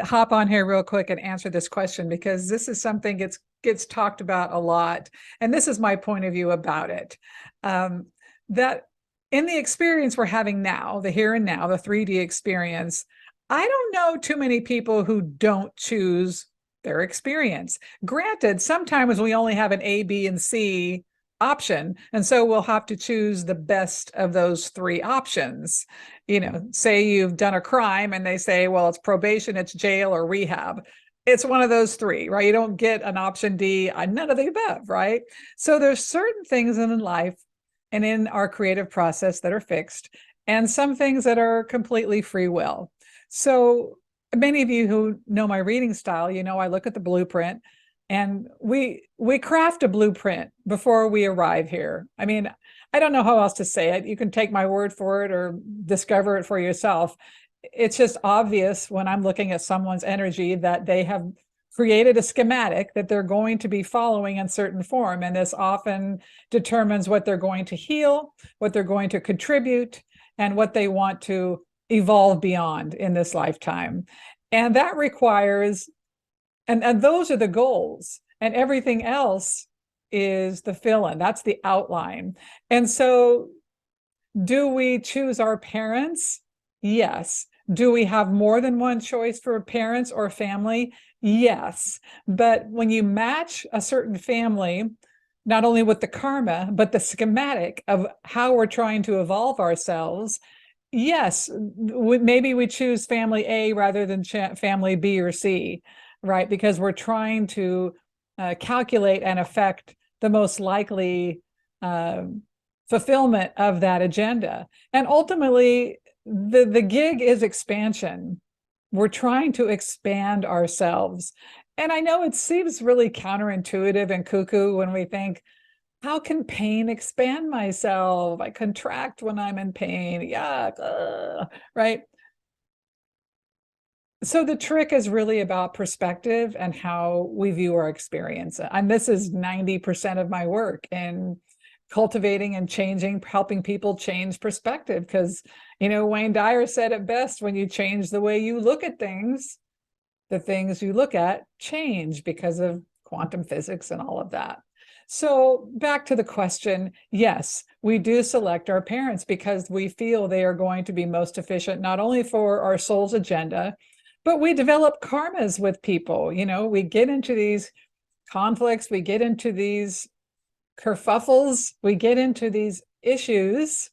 hop on here real quick and answer this question because this is something gets talked about a lot, and this is my point of view about it. That in the experience we're having now, the here and now, the 3D experience, I don't know too many people who don't choose their experience. Granted, sometimes we only have an A, B, and C option, and so we'll have to choose the best of those three options. Say you've done a crime and they say, well, it's probation, it's jail, or rehab. It's one of those three, right? You don't get an option D, none of the above, right? So there's certain things in life and in our creative process that are fixed, and some things that are completely free will. So many of you who know my reading style, I look at the blueprint, and we craft a blueprint before we arrive here. I mean, I don't know how else to say it. You can take my word for it or discover it for yourself. It's just obvious when I'm looking at someone's energy that they have created a schematic that they're going to be following in certain form. And this often determines what they're going to heal, what they're going to contribute, and what they want to evolve beyond in this lifetime. And that requires, and those are the goals, and everything else is the fill-in. That's the outline. And so do we choose our parents? Yes. Do we have more than one choice for parents or family? Yes. But when you match a certain family, not only with the karma, but the schematic of how we're trying to evolve ourselves, yes, maybe we choose family A rather than family B or C, right? Because we're trying to calculate and affect the most likely fulfillment of that agenda. And ultimately, the gig is expansion. We're trying to expand ourselves. And I know it seems really counterintuitive and cuckoo when we think, how can pain expand myself? I contract when I'm in pain. Yuck, right? So the trick is really about perspective and how we view our experience. And this is 90% of my work in cultivating and changing, helping people change perspective. Because, Wayne Dyer said it best: when you change the way you look at things, the things you look at change because of quantum physics and all of that. So back to the question, yes, we do select our parents because we feel they are going to be most efficient, not only for our soul's agenda, but we develop karmas with people. We get into these conflicts, we get into these kerfuffles, we get into these issues,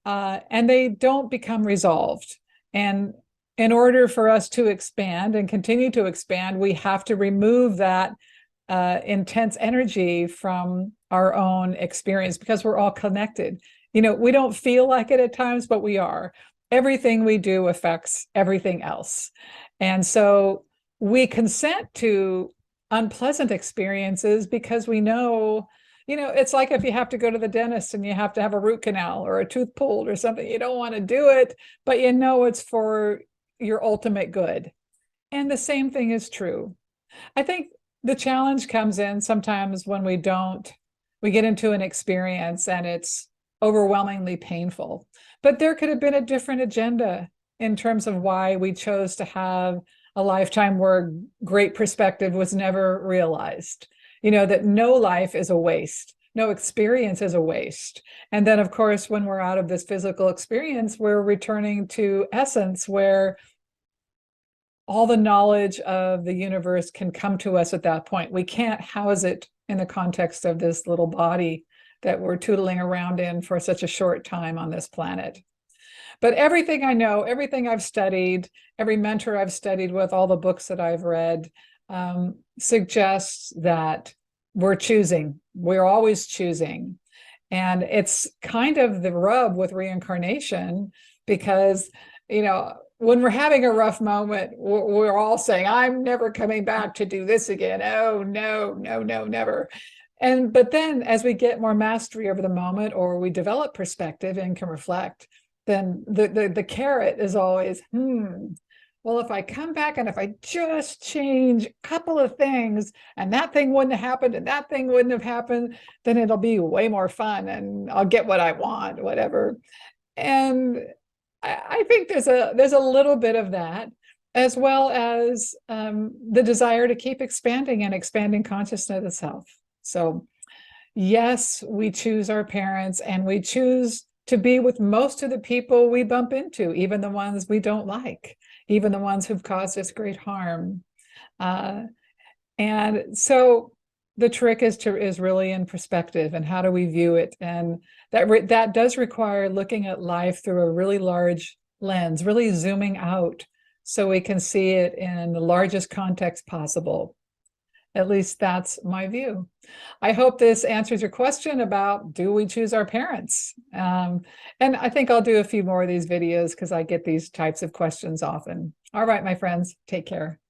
and they don't become resolved. And in order for us to expand and continue to expand, we have to remove that intense energy from our own experience, because we're all connected. We don't feel like it at times, but we are. Everything we do affects everything else. And so we consent to unpleasant experiences because we know, it's like if you have to go to the dentist and you have to have a root canal or a tooth pulled or something, you don't want to do it, but it's for your ultimate good. And the same thing is true. I think the challenge comes in sometimes when we get into an experience and it's overwhelmingly painful. But there could have been a different agenda in terms of why we chose to have a lifetime where great perspective was never realized. That no life is a waste, no experience is a waste. And then, of course, when we're out of this physical experience, we're returning to essence, where all the knowledge of the universe can come to us at that point. We can't house it in the context of this little body that we're tootling around in for such a short time on this planet. But everything I know, everything I've studied, every mentor I've studied with, all the books that I've read, suggests that we're choosing. We're always choosing. And it's kind of the rub with reincarnation, because, when we're having a rough moment, we're all saying, I'm never coming back to do this again. Oh, no, no, no, never. But then as we get more mastery over the moment, or we develop perspective and can reflect, then the carrot is always, well, if I come back and if I just change a couple of things and that thing wouldn't have happened and that thing wouldn't have happened, then it'll be way more fun and I'll get what I want, whatever. And I think there's a little bit of that. as well as the desire to keep expanding and expanding consciousness itself. So yes, we choose our parents, and we choose to be with most of the people we bump into, even the ones we don't like, even the ones who've caused us great harm. Uh, and so the trick is really in perspective, and how do we view it? And that does require looking at life through a really large lens, really zooming out so we can see it in the largest context possible. At least that's my view. I hope this answers your question about, do we choose our parents? And I think I'll do a few more of these videos because I get these types of questions often. All right, my friends, take care.